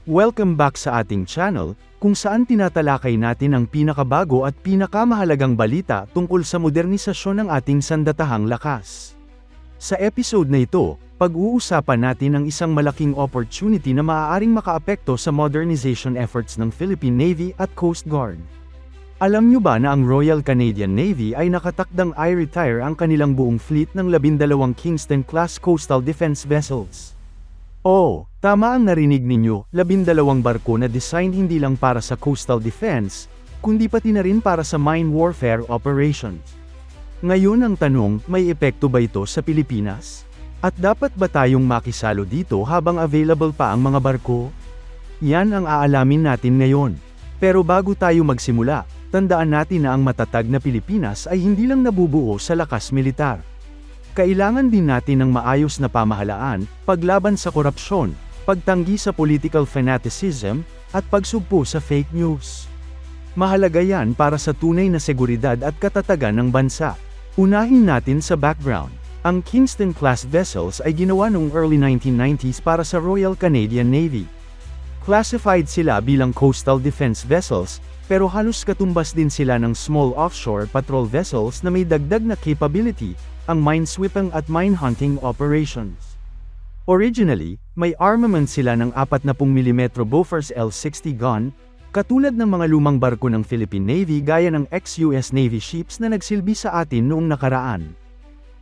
Welcome back sa ating channel, kung saan tinatalakay natin ang pinakabago at pinakamahalagang balita tungkol sa modernisasyon ng ating sandatahang lakas. Sa episode na ito, pag-uusapan natin ang isang malaking opportunity na maaaring makaapekto sa modernization efforts ng Philippine Navy at Coast Guard. Alam nyo ba na ang Royal Canadian Navy ay nakatakdang i-retire ang kanilang buong fleet ng 12 Kingston-class coastal defense vessels? Oo, tama ang narinig ninyo, 12 barko na design hindi lang para sa coastal defense, kundi pati na rin para sa mine warfare operations. Ngayon ang tanong, may epekto ba ito sa Pilipinas? At dapat ba tayong makisalo dito habang available pa ang mga barko? Yan ang aalamin natin ngayon. Pero bago tayo magsimula, tandaan natin na ang matatag na Pilipinas ay hindi lang nabubuo sa lakas militar. Kailangan din natin ng maayos na pamahalaan, paglaban sa korupsyon, pagtanggi sa political fanaticism, at pagsugpo sa fake news. Mahalaga yan para sa tunay na seguridad at katatagan ng bansa. Unahin natin sa background. Ang Kingston-class vessels ay ginawa noong early 1990s para sa Royal Canadian Navy. Classified sila bilang coastal defense vessels, pero halos katumbas din sila ng small offshore patrol vessels na may dagdag na capability, ang minesweeping at mine hunting operations. Originally, may armament sila ng 40mm Bofors L-60 gun, katulad ng mga lumang barko ng Philippine Navy gaya ng ex-US Navy ships na nagsilbi sa atin noong nakaraan.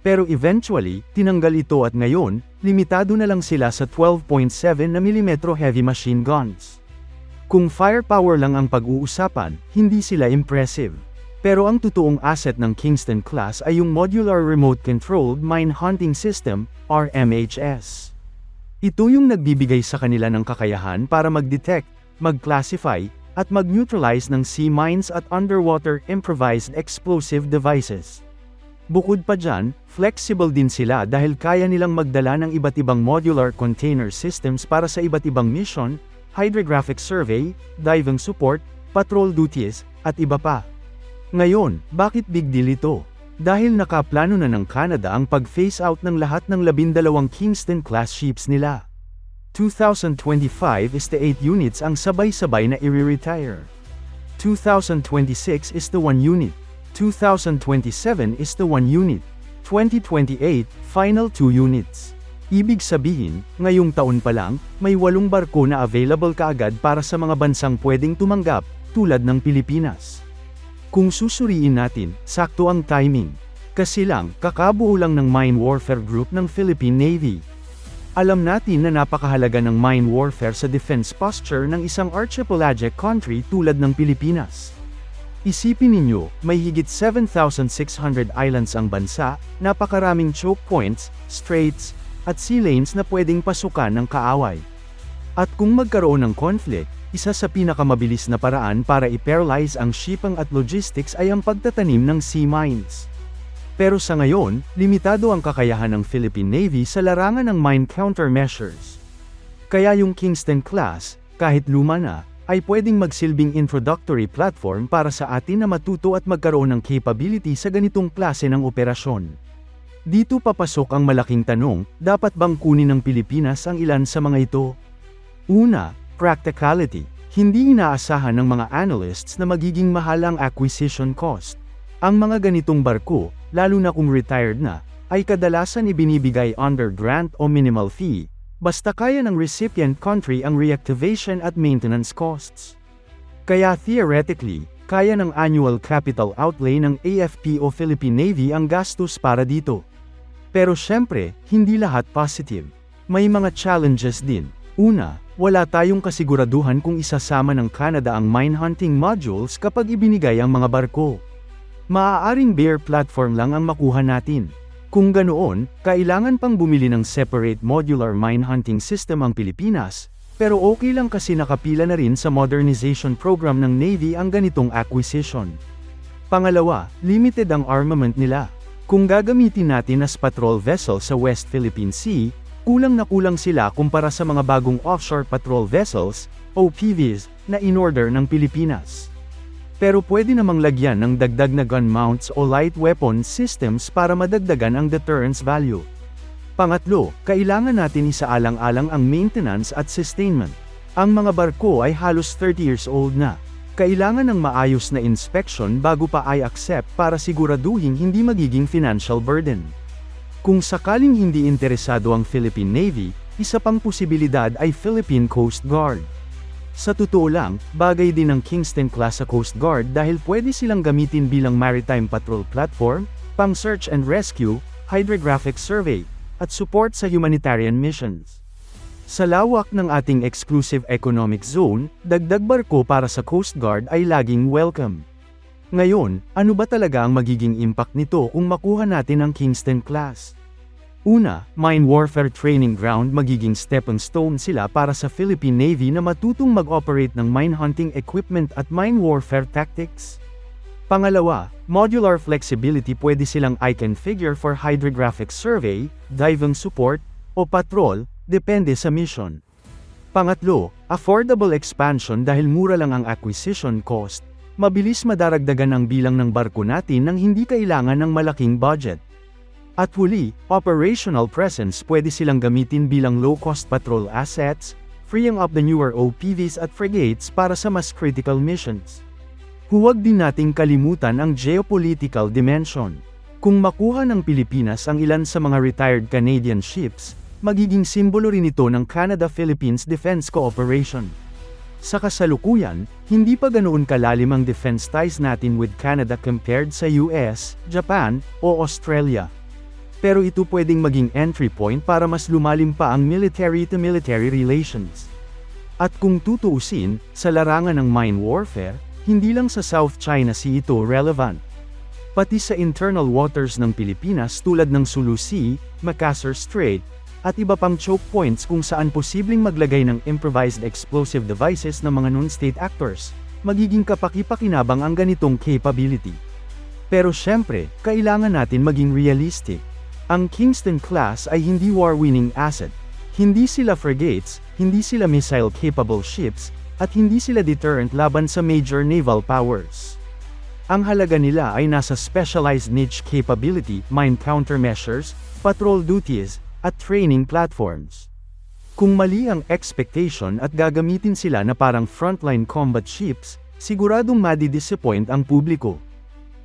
Pero eventually, tinanggal ito at ngayon, limitado na lang sila sa 12.7mm heavy machine guns. Kung firepower lang ang pag-uusapan, hindi sila impressive. Pero ang totoong asset ng Kingston class ay yung Modular Remote-Controlled Mine Hunting System, RMHS. Ito yung nagbibigay sa kanila ng kakayahan para mag-detect, mag-classify, at mag-neutralize ng sea mines at underwater improvised explosive devices. Bukod pa dyan, flexible din sila dahil kaya nilang magdala ng iba't ibang modular container systems para sa iba't ibang mission, hydrographic survey, diving support, patrol duties, at iba pa. Ngayon, bakit big deal ito? Dahil nakaplano na ng Canada ang pag-phase out ng lahat ng 12 Kingston-class ships nila. 2025 is the 8 units ang sabay-sabay na i-retire. 2026 is the 1 unit. 2027 is the 1 unit. 2028, final 2 units. Ibig sabihin, ngayong taon pa lang, may 8 barko na available kaagad para sa mga bansang pwedeng tumanggap, tulad ng Pilipinas. Kung susuriin natin, sakto ang timing. Kasi lang, kakabuo lang ng Mine Warfare Group ng Philippine Navy. Alam natin na napakahalaga ng mine warfare sa defense posture ng isang archipelagic country tulad ng Pilipinas. Isipin ninyo, may higit 7,600 islands ang bansa, napakaraming choke points, straits, at sea lanes na pwedeng pasukan ng kaaway. At kung magkaroon ng conflict, isa sa pinakamabilis na paraan para i-paralyze ang shipping at logistics ay ang pagtatanim ng sea mines. Pero sa ngayon, limitado ang kakayahan ng Philippine Navy sa larangan ng mine countermeasures. Kaya yung Kingston class, kahit luma na, ay pwedeng magsilbing introductory platform para sa atin na matuto at magkaroon ng capability sa ganitong klase ng operasyon. Dito papasok ang malaking tanong, dapat bang kunin ng Pilipinas ang ilan sa mga ito? Una, practicality. Hindi inaasahan ng mga analysts na magiging mahal ang acquisition cost. Ang mga ganitong barko, lalo na kung retired na, ay kadalasan ibinibigay under grant o minimal fee, basta kaya ng recipient country ang reactivation at maintenance costs. Kaya theoretically, kaya ng annual capital outlay ng AFP o Philippine Navy ang gastos para dito. Pero syempre, hindi lahat positive. May mga challenges din. Una, wala tayong kasiguraduhan kung isasama ng Canada ang mine hunting modules kapag ibinigay ang mga barko. Maaaring bare platform lang ang makuha natin. Kung ganoon, kailangan pang bumili ng separate modular mine hunting system ang Pilipinas, pero okay lang kasi nakapila na rin sa modernization program ng Navy ang ganitong acquisition. Pangalawa, limited ang armament nila. Kung gagamitin natin as patrol vessel sa West Philippine Sea, kulang na kulang sila kumpara sa mga bagong offshore patrol vessels, OPVs, na in-order ng Pilipinas. Pero pwede namang lagyan ng dagdag na gun mounts o light weapon systems para madagdagan ang deterrence value. Pangatlo, kailangan natin isaalang-alang ang maintenance at sustainment. Ang mga barko ay halos 30 years old na. Kailangan ng maayos na inspection bago pa i-accept para siguraduhin hindi magiging financial burden. Kung sakaling hindi interesado ang Philippine Navy, isa pang posibilidad ay Philippine Coast Guard. Sa totoo lang, bagay din ang Kingston-class sa Coast Guard dahil pwede silang gamitin bilang maritime patrol platform, pang search and rescue, hydrographic survey, at support sa humanitarian missions. Sa lawak ng ating exclusive economic zone, dagdag barko para sa Coast Guard ay laging welcome. Ngayon, ano ba talaga ang magiging impact nito kung makuha natin ang Kingston-class? Una, mine warfare training ground magiging stepping stone sila para sa Philippine Navy na matutong mag-operate ng mine hunting equipment at mine warfare tactics. Pangalawa, modular flexibility pwede silang i-configure for hydrographic survey, diving support, o patrol, depende sa mission. Pangatlo, affordable expansion dahil mura lang ang acquisition cost, mabilis madaragdagan ang bilang ng barko natin nang hindi kailangan ng malaking budget. At huli, operational presence pwede silang gamitin bilang low-cost patrol assets, freeing up the newer OPVs at frigates para sa mas critical missions. Huwag din nating kalimutan ang geopolitical dimension. Kung makuha ng Pilipinas ang ilan sa mga retired Canadian ships, magiging simbolo rin ito ng Canada-Philippines Defense Cooperation. Sa kasalukuyan, hindi pa ganoon kalalim ang defense ties natin with Canada compared sa US, Japan, o Australia. Pero ito pwedeng maging entry point para mas lumalim pa ang military-to-military relations. At kung tutuusin, sa larangan ng mine warfare, hindi lang sa South China Sea ito relevant. Pati sa internal waters ng Pilipinas tulad ng Sulu Sea, Makassar Strait, at iba pang choke points kung saan posibleng maglagay ng improvised explosive devices ng mga non-state actors, magiging kapaki-pakinabang ang ganitong capability. Pero syempre, kailangan natin maging realistic. Ang Kingston-class ay hindi war-winning asset. Hindi sila frigates, hindi sila missile-capable ships, at hindi sila deterrent laban sa major naval powers. Ang halaga nila ay nasa specialized niche capability, mine countermeasures, patrol duties, at training platforms. Kung mali ang expectation at gagamitin sila na parang frontline combat ships, siguradong madi-disappoint ang publiko.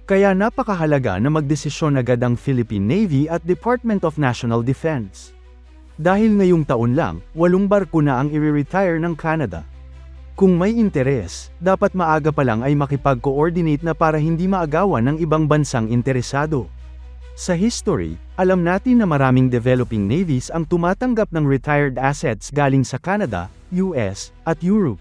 Kaya napakahalaga na magdesisyon agad ang Philippine Navy at Department of National Defense. Dahil ngayong taon lang, 8 barko na ang i-retire ng Canada. Kung may interes, dapat maaga pa lang ay makipag-coordinate na para hindi maagawan ng ibang bansang interesado. Sa history, alam natin na maraming developing navies ang tumatanggap ng retired assets galing sa Canada, US, at Europe.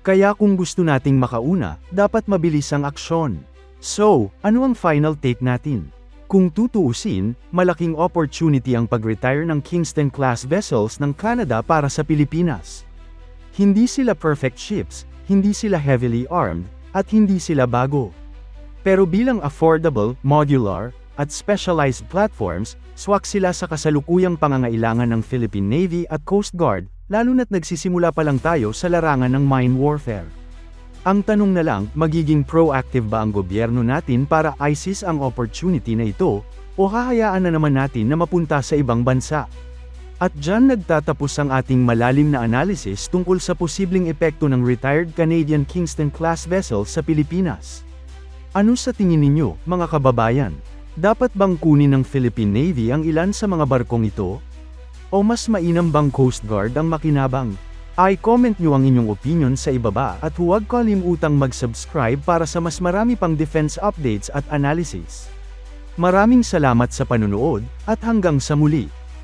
Kaya kung gusto nating makauna, dapat mabilis ang aksyon. So, ano ang final take natin? Kung tutuusin, malaking opportunity ang pag-retire ng Kingston-class vessels ng Canada para sa Pilipinas. Hindi sila perfect ships, hindi sila heavily armed, at hindi sila bago. Pero bilang affordable, modular, at specialized platforms, swak sila sa kasalukuyang pangangailangan ng Philippine Navy at Coast Guard, lalo na't nagsisimula pa lang tayo sa larangan ng mine warfare. Ang tanong na lang, magiging proactive ba ang gobyerno natin para i-seize ang opportunity na ito, o hahayaan na naman natin na mapunta sa ibang bansa? At dyan nagtatapos ang ating malalim na analysis tungkol sa posibleng epekto ng retired Canadian Kingston-class vessels sa Pilipinas. Ano sa tingin ninyo, mga kababayan? Dapat bang kunin ng Philippine Navy ang ilan sa mga barkong ito? O mas mainam bang Coast Guard ang makinabang? I-comment nyo ang inyong opinion sa ibaba at huwag kalimutang mag-subscribe para sa mas marami pang defense updates at analysis. Maraming salamat sa panunood, at hanggang sa muli.